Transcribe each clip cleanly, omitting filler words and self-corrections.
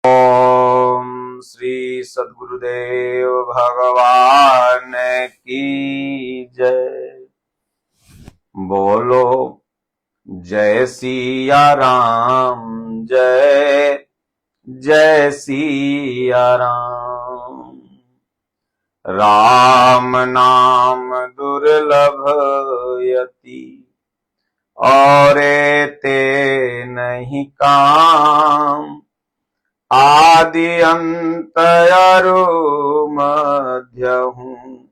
ओम श्री सद्गुरुदेव भगवान की जय। बोलो जय सिया राम, जय जय सिया राम। राम नाम दुर्लभ यति और ते नहीं काम। आदि अंत अरु मध्य हूँ,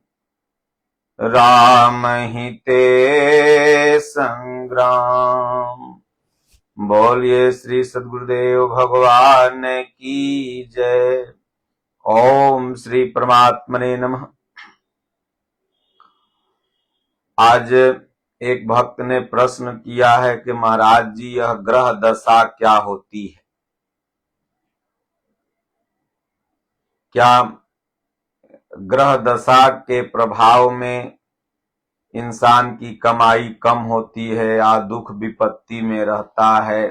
राम ही ते संग्राम। बोलिए श्री सद्गुरुदेव भगवान की जय। ओम श्री परमात्मने नमः। आज एक भक्त ने प्रश्न किया है कि महाराज जी, यह ग्रह दशा क्या होती है? क्या ग्रह दशा के प्रभाव में इंसान की कमाई कम होती है या दुख विपत्ति में रहता है,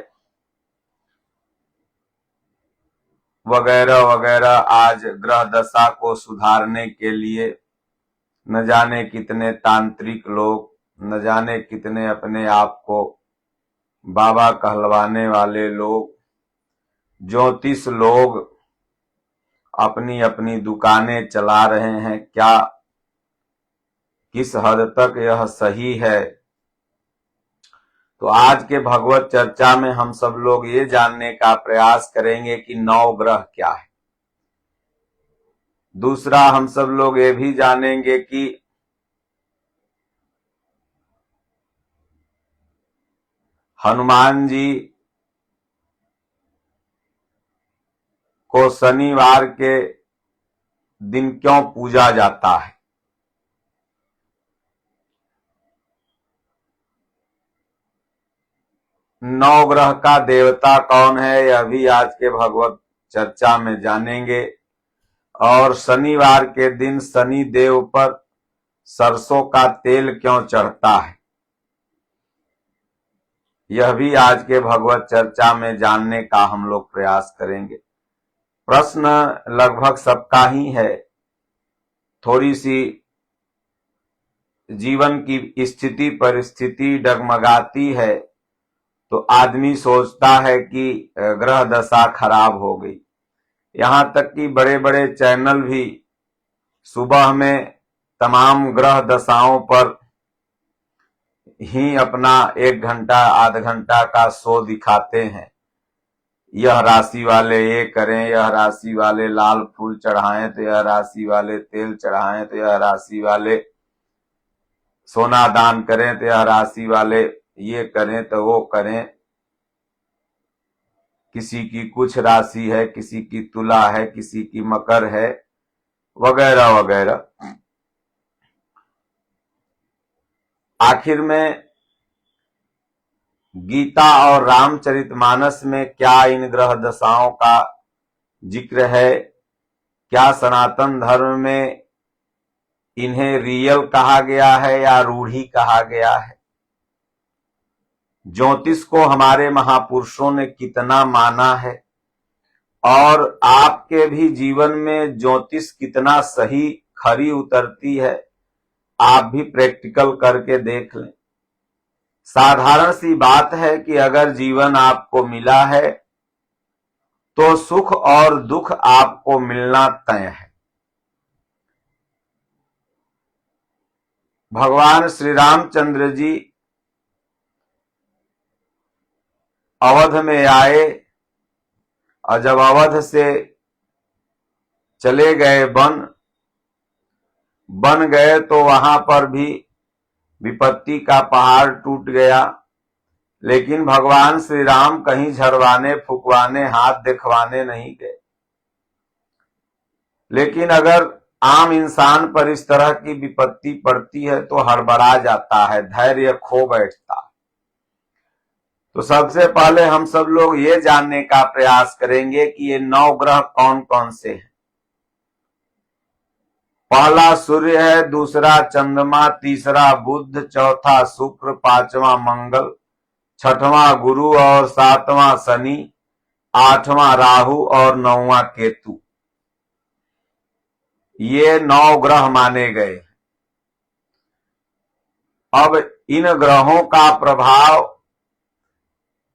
वगैरह वगैरह। आज ग्रह दशा को सुधारने के लिए न जाने कितने तांत्रिक लोग, न जाने कितने अपने आप को बाबा कहलवाने वाले लोग, ज्योतिष लोग अपनी अपनी दुकानें चला रहे हैं। क्या किस हद तक यह सही है? तो आज के भगवत चर्चा में हम सब लोग ये जानने का प्रयास करेंगे कि नवग्रह क्या है। दूसरा, हम सब लोग ये भी जानेंगे कि हनुमान जी को शनिवार के दिन क्यों पूजा जाता है। नवग्रह का देवता कौन है, यह भी आज के भगवत चर्चा में जानेंगे। और शनिवार के दिन शनि देव पर सरसों का तेल क्यों चढ़ता है, यह भी आज के भगवत चर्चा में जानने का हम लोग प्रयास करेंगे। प्रश्न लगभग सबका ही है। थोड़ी सी जीवन की स्थिति परिस्थिति डगमगाती है तो आदमी सोचता है कि ग्रह दशा खराब हो गई। यहां तक कि बड़े बड़े चैनल भी सुबह में तमाम ग्रह दशाओं पर ही अपना 1 घंटा आध घंटा का शो दिखाते हैं। यह राशि वाले ये करें, यह राशि वाले लाल फूल चढ़ाएं, तो यह राशि वाले तेल चढ़ाएं, तो यह राशि वाले सोना दान करें, तो यह राशि वाले ये करें तो वो करें। किसी की कुछ राशि है, किसी की तुला है, किसी की मकर है, वगैरह वगैरह। आखिर में गीता और रामचरितमानस में क्या इन ग्रह दशाओं का जिक्र है? क्या सनातन धर्म में इन्हें रियल कहा गया है या रूढ़ी कहा गया है? ज्योतिष को हमारे महापुरुषों ने कितना माना है और आपके भी जीवन में ज्योतिष कितना सही खरी उतरती है, आप भी प्रैक्टिकल करके देख लें। साधारण सी बात है कि अगर जीवन आपको मिला है तो सुख और दुख आपको मिलना तय है। भगवान श्री रामचंद्र जी अवध में आए और जब अवध से चले गए बन गए तो वहां पर भी विपत्ति का पहाड़ टूट गया। लेकिन भगवान श्री राम कहीं झरवाने फुकवाने हाथ दिखवाने नहीं गए। लेकिन अगर आम इंसान पर इस तरह की विपत्ति पड़ती है तो हड़बड़ा जाता है, धैर्य खो बैठता है। तो सबसे पहले हम सब लोग ये जानने का प्रयास करेंगे कि ये 9 ग्रह कौन कौन से हैं। पहला सूर्य है, दूसरा चंद्रमा, तीसरा बुध, चौथा शुक्र, 5वां मंगल, 6वां गुरु और 7वां शनि, 8वां राहु और 9वां केतु, ये 9 ग्रह माने गए। अब इन ग्रहों का प्रभाव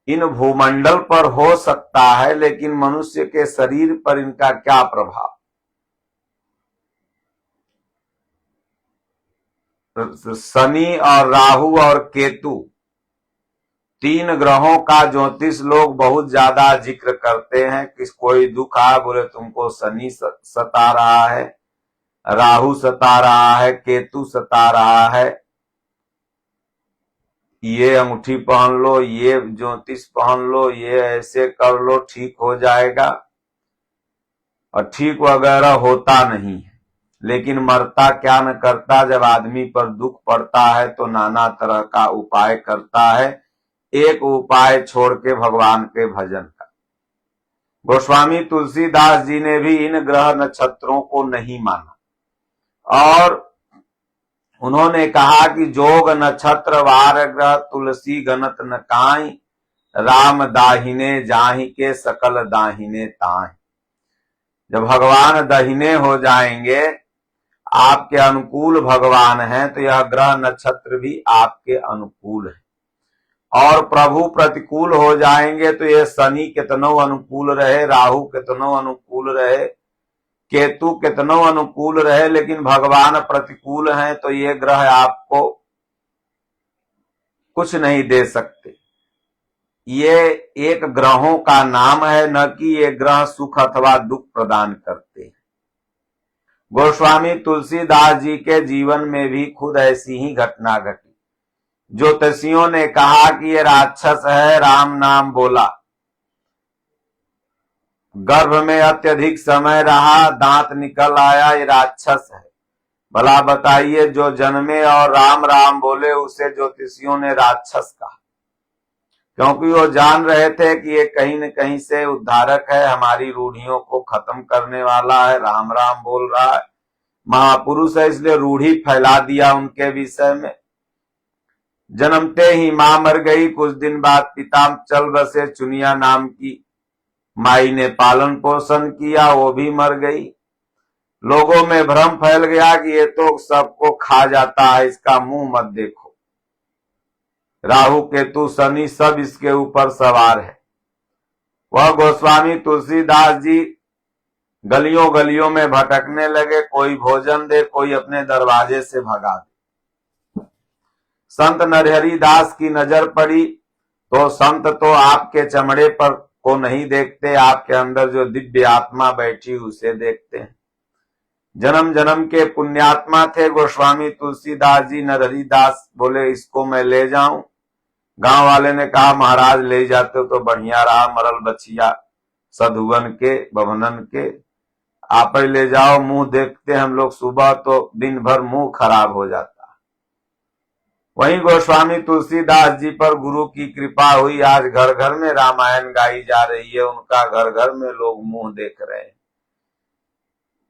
इन भूमंडल पर हो सकता है, लेकिन मनुष्य के शरीर पर इनका क्या प्रभाव? शनि और राहु और केतु, 3 ग्रहों का ज्योतिष लोग बहुत ज्यादा जिक्र करते हैं। किस कोई दुख आ, बोले तुमको शनि सता रहा है, राहु सता रहा है, केतु सता रहा है, ये अंगूठी पहन लो, ये ज्योतिष पहन लो, ये ऐसे कर लो, ठीक हो जाएगा। और ठीक वगैरह होता नहीं है, लेकिन मरता क्या न करता। जब आदमी पर दुख पड़ता है तो नाना तरह का उपाय करता है, एक उपाय छोड़ के भगवान के भजन का। गोस्वामी तुलसीदास जी ने भी इन ग्रह नक्षत्रों को नहीं माना और उन्होंने कहा कि जोग नक्षत्र वार ग्रह तुलसी गणत न काई, राम दाहिने जाहि के सकल दाहिने ताहि। जब भगवान दाहिने हो जाएंगे, आपके अनुकूल भगवान हैं, तो यह ग्रह नक्षत्र भी आपके अनुकूल है। और प्रभु प्रतिकूल हो जाएंगे तो ये शनि कितनो अनुकूल रहे, राहु कितनो अनुकूल रहे, केतु कितनो अनुकूल रहे, लेकिन भगवान प्रतिकूल हैं तो ये ग्रह आपको कुछ नहीं दे सकते। ये एक ग्रहों का नाम है, न कि ये ग्रह सुख अथवा दुख प्रदान करते हैं। गोस्वामी तुलसीदास जी के जीवन में भी खुद ऐसी ही घटना घटी। ज्योतिषियों ने कहा कि ये राक्षस है, राम नाम बोला, गर्भ में अत्यधिक समय रहा, दांत निकल आया, ये राक्षस है। भला बताइए, जो जन्मे और राम राम बोले उसे ज्योतिषियों ने राक्षस कहा, क्योंकि वो जान रहे थे कि ये कहीं न कहीं से उद्धारक है, हमारी रूढ़ियों को खत्म करने वाला है, राम राम बोल रहा है, महापुरुष है, इसलिए रूढ़ी फैला दिया उनके विषय में। जन्मते ही मां मर गई, कुछ दिन बाद पिता चल बसे, चुनिया नाम की माई ने पालन पोषण किया, वो भी मर गई। लोगों में भ्रम फैल गया कि ये तो सबको खा जाता है, इसका मुंह मत देखो। राहु केतु शनि सब इसके ऊपर सवार है। वह गोस्वामी तुलसीदास जी गलियों गलियों में भटकने लगे, कोई भोजन दे, कोई अपने दरवाजे से भगा दे। संत नरहरि दास की नजर पड़ी तो संत तो आपके चमड़े पर को नहीं देखते, आपके अंदर जो दिव्य आत्मा बैठी उसे देखते हैं। जन्म जन्म के पुण्यात्मा थे गोस्वामी तुलसीदास जी। नरहरि दास बोले इसको मैं ले जाऊं। गांव वाले ने कहा महाराज ले जाते तो बढ़िया रहा, मरल बचिया सधुवन के बभनन के, आप ही ले जाओ, मुंह देखते हम लोग सुबह तो दिन भर मुंह खराब हो जाता। वहीं गोस्वामी तुलसीदास जी पर गुरु की कृपा हुई, आज घर घर में रामायण गाई जा रही है, उनका घर घर में लोग मुंह देख रहे हैं।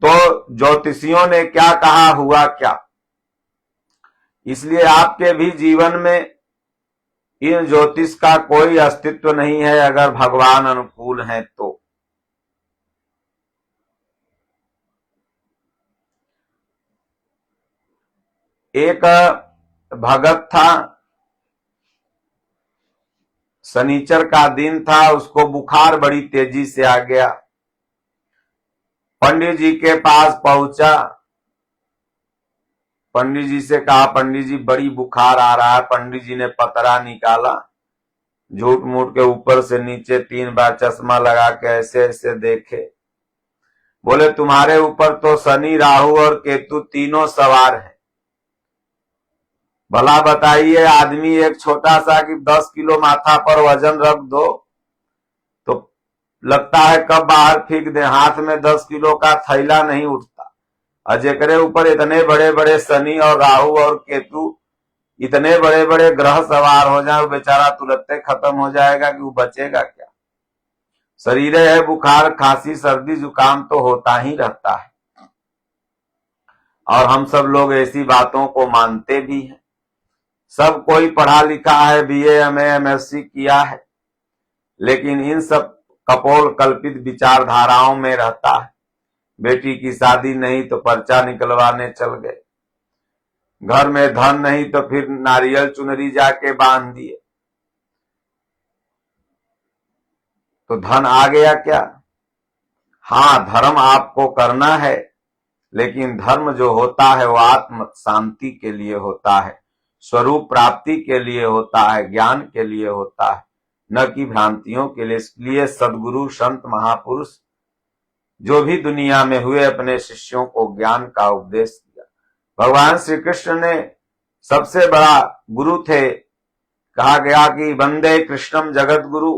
तो ज्योतिषियों ने क्या कहा, हुआ क्या? इसलिए आपके भी जीवन में इन ज्योतिष का कोई अस्तित्व नहीं है अगर भगवान अनुकूल हैं तो। एक भगत था, शनिचर का दिन था, उसको बुखार बड़ी तेजी से आ गया। पंडित जी के पास पहुंचा, पंडित जी से कहा पंडित जी बड़ी बुखार आ रहा है। पंडित जी ने पतरा निकाला, झूठ मूठ के ऊपर से नीचे 3 बार चश्मा लगा के ऐसे ऐसे देखे, बोले तुम्हारे ऊपर तो शनि राहु और केतु तीनों सवार हैं। भला बताइए, आदमी एक छोटा सा कि 10 किलो माथा पर वजन रख दो तो लगता है कब बाहर फेंक दे, हाथ में 10 किलो का थैला नहीं उठता। और जेकरे ऊपर इतने बड़े बड़े शनि और राहु और केतु, इतने बड़े बड़े ग्रह सवार हो जाए, वो बेचारा तुरंत खत्म हो जाएगा कि वो बचेगा क्या? शरीर है, बुखार खांसी सर्दी जुकाम तो होता ही रहता है, और हम सब लोग ऐसी बातों को मानते भी हैं। सब कोई पढ़ा लिखा है, बीए एमए एमएससी किया है, लेकिन इन सब कपोल कल्पित विचारधाराओं में रहता है। बेटी की शादी नहीं तो पर्चा निकलवाने चल गए, घर में धन नहीं तो फिर नारियल चुनरी जाके बांध दिए, तो धन आ गया क्या? हाँ, धर्म आपको करना है, लेकिन धर्म जो होता है वो आत्म शांति के लिए होता है, स्वरूप प्राप्ति के लिए होता है, ज्ञान के लिए होता है, न कि भ्रांतियों के लिए। इसलिए सद्गुरु संत महापुरुष जो भी दुनिया में हुए अपने शिष्यों को ज्ञान का उपदेश दिया। भगवान श्री कृष्ण ने सबसे बड़ा गुरु थे, कहा गया कि वंदे कृष्णम जगत गुरु,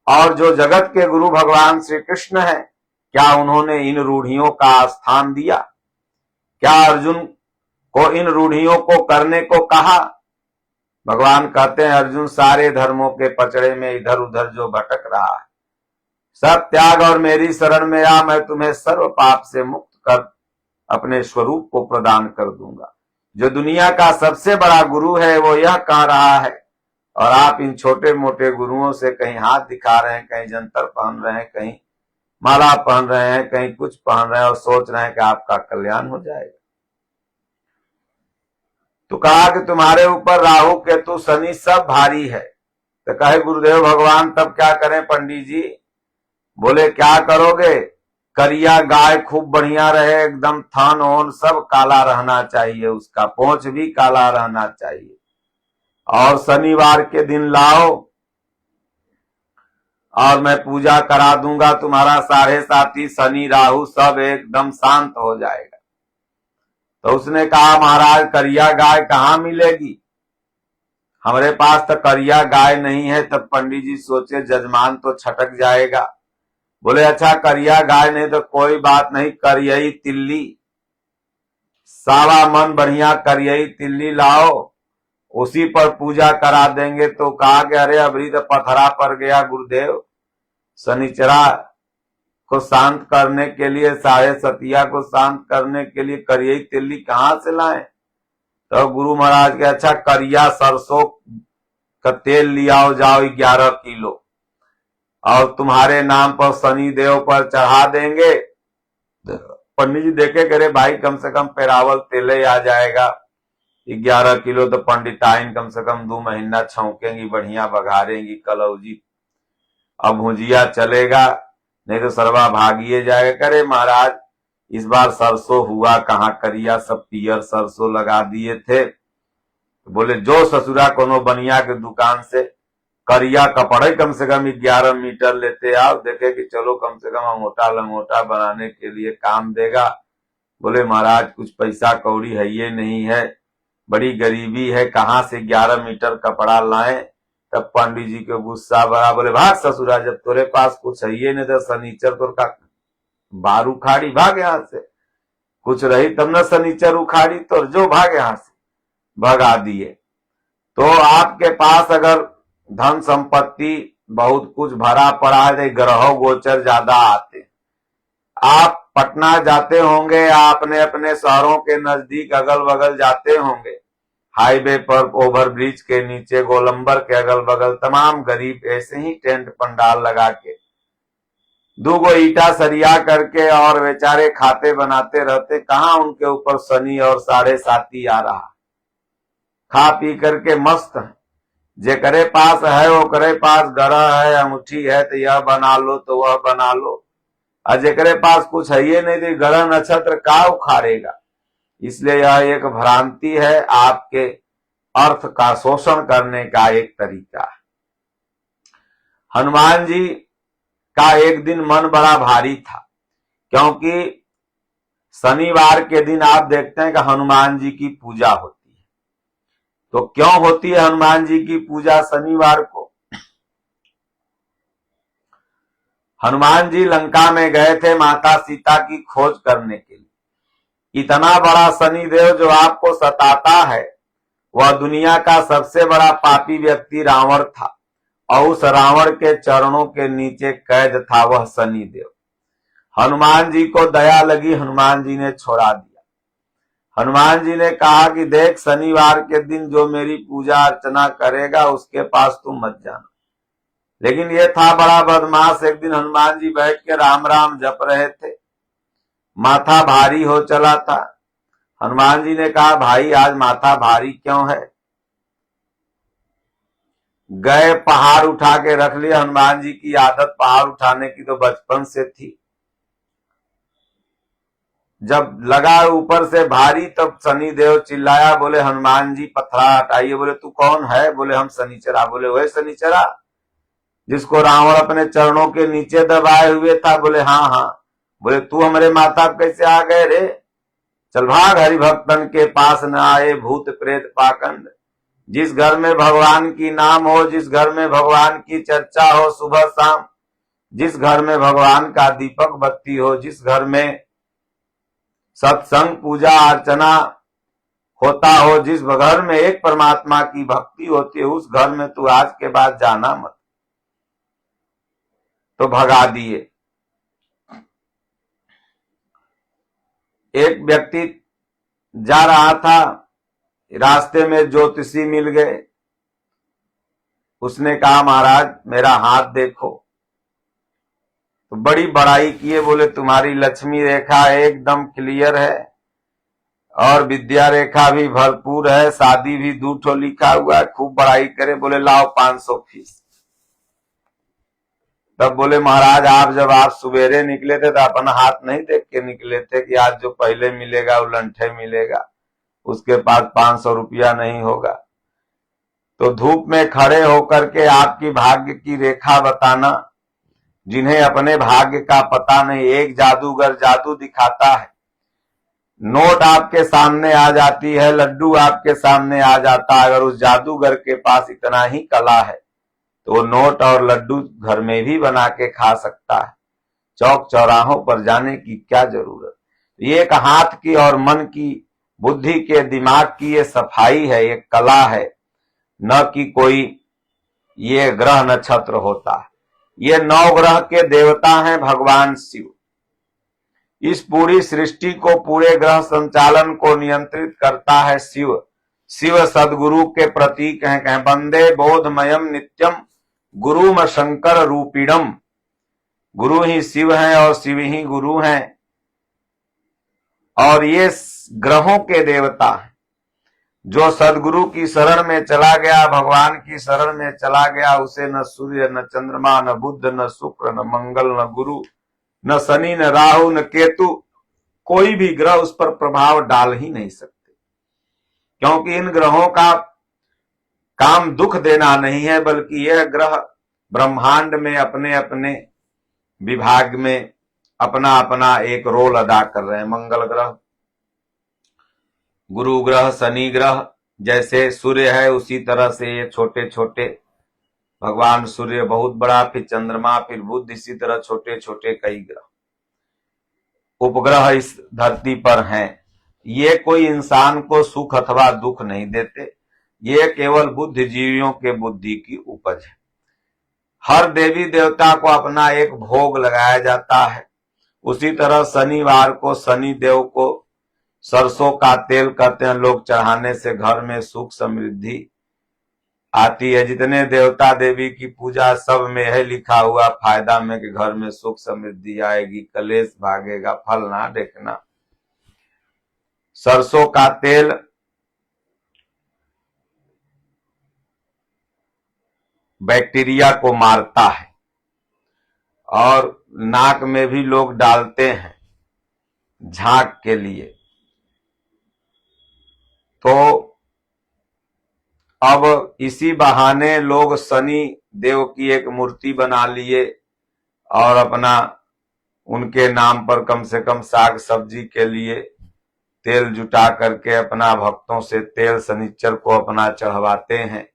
और जो जगत के गुरु भगवान श्री कृष्ण है, क्या उन्होंने इन रूढ़ियों का स्थान दिया? क्या अर्जुन को इन रूढ़ियों को करने को कहा? भगवान कहते हैं, अर्जुन सारे धर्मों के पचड़े में इधर उधर जो भटक रहा है, सब त्याग और मेरी शरण में आ, मैं तुम्हें सर्व पाप से मुक्त कर अपने स्वरूप को प्रदान कर दूंगा। जो दुनिया का सबसे बड़ा गुरु है वो यह कह रहा है, और आप इन छोटे मोटे गुरुओं से कहीं हाथ दिखा रहे हैं, कहीं जंतर पहन रहे हैं, कहीं माला पहन रहे हैं, कहीं कुछ पहन रहे हैं, और सोच रहे हैं कि आपका कल्याण हो जाएगा। तो कहा कि तुम्हारे ऊपर राहु केतु शनि सब भारी है। तो कहे गुरुदेव भगवान तब क्या करें पंडित जी? बोले क्या करोगे? करिया गाय खूब बढ़िया रहे, एकदम थान ओन सब काला रहना चाहिए, उसका पोंछ भी काला रहना चाहिए, और शनिवार के दिन लाओ और मैं पूजा करा दूंगा, तुम्हारा साढ़े साथी शनि राहु सब एकदम शांत हो जाएगा। तो उसने कहा महाराज करिया गाय कहाँ मिलेगी, हमारे पास तो करिया गाय नहीं है। तब पंडित जी सोचे जजमान तो छटक जाएगा। बोले अच्छा करिया गाय नहीं तो कोई बात नहीं, करियई तिल्ली, सावा मन बढ़िया करियई तिल्ली लाओ, उसी पर पूजा करा देंगे। तो कहा कि अरे अभी तो पथरा पड़ गया गुरुदेव, शनिचरा को शांत करने के लिए, साढ़े सतिया को शांत करने के लिए करियई तिल्ली कहाँ से लाएं? तो गुरु महाराज के अच्छा करिया सरसों का तेल लियाओ जाओ 11 किलो, और तुम्हारे नाम पर शनि देव पर चढ़ा देंगे। पंडित जी देखे करे भाई कम से कम पेरावल तेले आ जाएगा, 11 किलो तो पंडिताइन कम से कम 2 महीना छौकेंगी, बढ़िया बघारेंगी कलौजी, अब भुजिया चलेगा, नहीं तो सरवा भागिए जाएगा। करे महाराज इस बार सरसों हुआ कहाँ, करिया सब पियर सरसों लगा दिए थे। बोले जो ससुरा कोनो बनिया के दुकान से करिया कपड़े कम से कम 11 मीटर लेते आओ, देखे कि चलो कम से कम अंगोटा लंगोटा बनाने के लिए काम देगा। बोले महाराज कुछ पैसा कौड़ी है ये नहीं है, बड़ी गरीबी है, कहाँ से 11 मीटर कपड़ा लाएं। तब पंडित जी को गुस्सा बड़ा, बोले भाग ससुरा, जब तोरे पास कुछ है ये नहीं तो शनिचर तोर का बार उखाड़ी, भाग यहाँ से, कुछ रही तब न शनिचर उखाड़ी तो, जो भाग यहाँ से, भगा दिए। तो आपके पास अगर धन संपत्ति बहुत कुछ भरा पड़ा है, ग्रह गोचर ज्यादा आते, आप पटना जाते होंगे, आपने अपने शहरों के नजदीक अगल बगल जाते होंगे, हाईवे पर ओवरब्रिज के नीचे गोलंबर के अगल बगल तमाम गरीब ऐसे ही टेंट पंडाल लगा के 2 ईटा सरिया करके और बेचारे खाते बनाते रहते, कहां उनके ऊपर शनि और साढ़े साती आ रहा, खा पी करके मस्त है। जेकरे पास है वो करे पास गरह है, अंगूठी है तो यह बना लो तो वह बना लो, और जेकरे पास कुछ है ये नहीं तो ग्रह नक्षत्र का उखाड़ेगा। इसलिए यह एक भ्रांति है, आपके अर्थ का शोषण करने का एक तरीका है। हनुमान जी का एक दिन मन बड़ा भारी था, क्योंकि शनिवार के दिन आप देखते हैं कि हनुमान जी की पूजा होती है। तो क्यों होती है हनुमान जी की पूजा शनिवार को? हनुमान जी लंका में गए थे माता सीता की खोज करने के लिए। इतना बड़ा शनिदेव जो आपको सताता है, वह दुनिया का सबसे बड़ा पापी व्यक्ति रावण था, और उस रावण के चरणों के नीचे कैद था वह शनिदेव। हनुमान जी को दया लगी, हनुमान जी ने छोड़ा दिया। हनुमान जी ने कहा कि देख शनिवार के दिन जो मेरी पूजा अर्चना करेगा उसके पास तुम मत जाना, लेकिन ये था बड़ा बदमाश। एक दिन हनुमान जी बैठ के राम राम जप रहे थे, माथा भारी हो चला था। हनुमान जी ने कहा, भाई आज माथा भारी क्यों है? गए पहाड़ उठा के रख लिया। हनुमान जी की आदत पहाड़ उठाने की तो बचपन से थी। जब लगा ऊपर से भारी, तब शनिदेव चिल्लाया, बोले हनुमान जी पथरा हटाइए। बोले तू कौन है? बोले हम शनिचरा। बोले वही शनिचरा जिसको रावण अपने चरणों के नीचे दबाए हुए था? बोले हाँ हाँ। बोले तू हमारे माता कैसे आ गए रे? चल भाग, हरिभक्तन के पास न आए भूत प्रेत पाखंड। जिस घर में भगवान की नाम हो, जिस घर में भगवान की चर्चा हो सुबह शाम, जिस घर में भगवान का दीपक बत्ती हो, जिस घर में सत्संग पूजा अर्चना होता हो, जिस घर में एक परमात्मा की भक्ति होती है, उस घर में तू आज के बाद जाना मत। तो भगा दिए। एक व्यक्ति जा रहा था, रास्ते में ज्योतिषी मिल गए। उसने कहा, महाराज मेरा हाथ देखो। तो बड़ी बड़ाई किए, बोले तुम्हारी लक्ष्मी रेखा एकदम क्लियर है और विद्या रेखा भी भरपूर है, शादी भी 2 ठो लिखा हुआ है। खूब बड़ाई करे। बोले लाओ 500 फीस। तब बोले, महाराज आप सवेरे निकले थे तो अपना हाथ नहीं देख के निकले थे कि आज जो पहले मिलेगा वो लंठे मिलेगा, उसके पास 500 रुपया नहीं होगा। तो धूप में खड़े होकर के आपकी भाग्य की रेखा बताना। जिन्हें अपने भाग्य का पता नहीं, एक जादूगर जादू दिखाता है, नोट आपके सामने आ जाती है, लड्डू आपके सामने आ जाता है। अगर उस जादूगर के पास इतना ही कला है तो वो नोट और लड्डू घर में भी बना के खा सकता है। चौक चौराहों पर जाने की क्या जरूरत? ये एक हाथ की और मन की, बुद्धि के, दिमाग की ये सफाई है, ये कला है, न कि कोई ये ग्रह नक्षत्र होता है। ये 9 ग्रह के देवता हैं भगवान शिव। इस पूरी सृष्टि को, पूरे ग्रह संचालन को नियंत्रित करता है शिव। शिव सदगुरु के प्रतीक हैं। कहें वंदे बोधमयम नित्यम गुरुम शंकर रूपिणम। गुरु ही शिव हैं और शिव ही गुरु हैं। और ये ग्रहों के देवता हैं। जो सदगुरु की शरण में चला गया, भगवान की शरण में चला गया, उसे न सूर्य न चंद्रमा न बुध न शुक्र न मंगल न गुरु न शनि न राहु न केतु, कोई भी ग्रह उस पर प्रभाव डाल ही नहीं सकते। क्योंकि इन ग्रहों का काम दुख देना नहीं है, बल्कि यह ग्रह ब्रह्मांड में अपने अपने विभाग में अपना अपना एक रोल अदा कर रहे हैं। मंगल ग्रह, गुरु ग्रह, शनि ग्रह, जैसे सूर्य है उसी तरह से ये छोटे छोटे, भगवान सूर्य बहुत बड़ा, फिर चंद्रमा, फिर बुध, इसी तरह छोटे छोटे कई ग्रह उपग्रह इस धरती पर हैं। ये कोई इंसान को सुख अथवा दुख नहीं देते, ये केवल बुद्धिजीवियों के बुद्धि की उपज है। हर देवी देवता को अपना एक भोग लगाया जाता है। उसी तरह शनिवार को शनि देव को सरसों का तेल कहते हैं लोग, चढ़ाने से घर में सुख समृद्धि आती है। जितने देवता देवी की पूजा, सब में है लिखा हुआ फायदा में कि घर में सुख समृद्धि आएगी, कलेश भागेगा, फल ना देखना। सरसों का तेल बैक्टीरिया को मारता है और नाक में भी लोग डालते हैं झाग के लिए। तो अब इसी बहाने लोग शनि देव की एक मूर्ति बना लिए और अपना उनके नाम पर कम से कम साग सब्जी के लिए तेल जुटा करके अपना भक्तों से तेल शनिचर को अपना चढ़वाते हैं।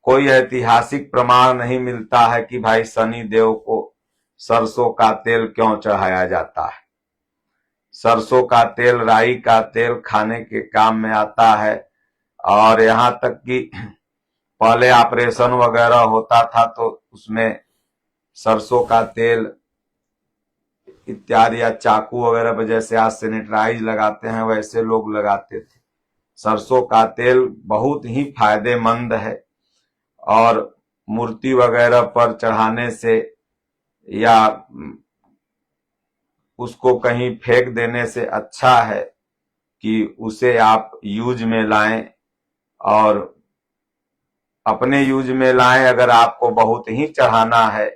कोई ऐतिहासिक प्रमाण नहीं मिलता है कि भाई शनि देव को सरसों का तेल क्यों चढ़ाया जाता है। सरसों का तेल, राई का तेल खाने के काम में आता है। और यहाँ तक कि पहले ऑपरेशन वगैरह होता था तो उसमें सरसों का तेल इत्यादि, या चाकू वगैरह पर जैसे आज सैनिटाइज लगाते हैं वैसे लोग लगाते थे। सरसों का तेल बहुत ही फायदेमंद है और मूर्ति वगैरह पर चढ़ाने से या उसको कहीं फेंक देने से अच्छा है कि उसे आप यूज में लाएं, और अपने यूज में लाएं। अगर आपको बहुत ही चढ़ाना है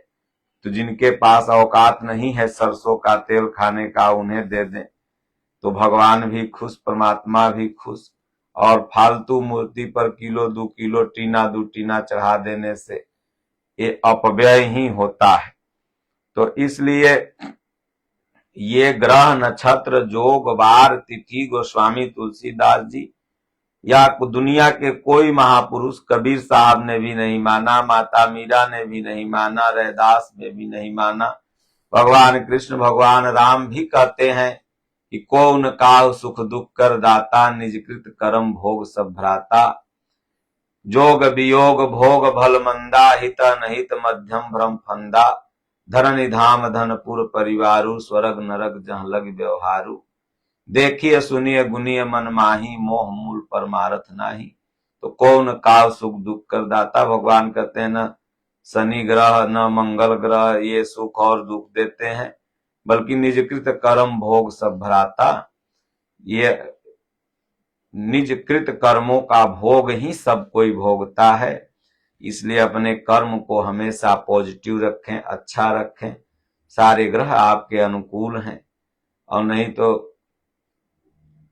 तो जिनके पास औकात नहीं है सरसों का तेल खाने का, उन्हें दे दें, तो भगवान भी खुश, परमात्मा भी खुश। और फालतू मूर्ति पर किलो 2 किलो टीना 2 टीना चढ़ा देने से ये अपव्यय ही होता है। तो इसलिए ये ग्रह नक्षत्र जोग वार तिथि गोस्वामी तुलसीदास जी या दुनिया के कोई महापुरुष, कबीर साहब ने भी नहीं माना, माता मीरा ने भी नहीं माना, रैदास ने भी नहीं माना, भगवान कृष्ण भगवान राम भी कहते हैं कि कौन काहु सुख दुख कर दाता, निजकृत कर्म भोग सब भ्राता। जोग वियोग भोग भल मंदा, हित अनहित मध्यम भ्रम फंदा, धन निधाम धनपुर परिवारु, स्वर्ग नरक जहाँ लग व्यवहारु, देखिए सुनिए गुनिय मन माही, मोह मूल परमारथ नाही। तो कौन काल सुख दुख कर दाता, भगवान कहते हैं न शनि ग्रह न मंगल ग्रह ये सुख और दुख देते हैं, बल्कि निजकृत कर्म भोग सब भराता। ये निजकृत कर्मों का भोग ही सब कोई भोगता है। इसलिए अपने कर्म को हमेशा पॉजिटिव रखें, अच्छा रखें। सारे ग्रह आपके अनुकूल हैं, और नहीं तो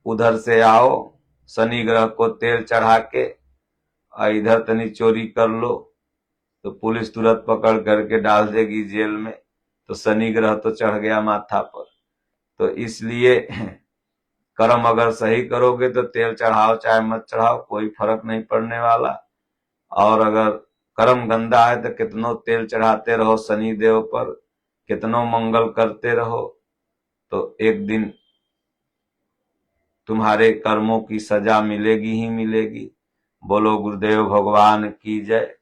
उधर से आओ शनि ग्रह को तेल चढ़ा के और इधर तनी चोरी कर लो तो पुलिस तुरंत पकड़ करके डाल देगी जेल में, तो शनि ग्रह तो चढ़ गया माथा पर। तो इसलिए कर्म अगर सही करोगे तो तेल चढ़ाओ चाहे मत चढ़ाओ, कोई फर्क नहीं पड़ने वाला। और अगर कर्म गंदा है तो कितनों तेल चढ़ाते रहो शनि देव पर, कितनों मंगल करते रहो, तो एक दिन तुम्हारे कर्मों की सजा मिलेगी ही मिलेगी। बोलो गुरुदेव भगवान की जय।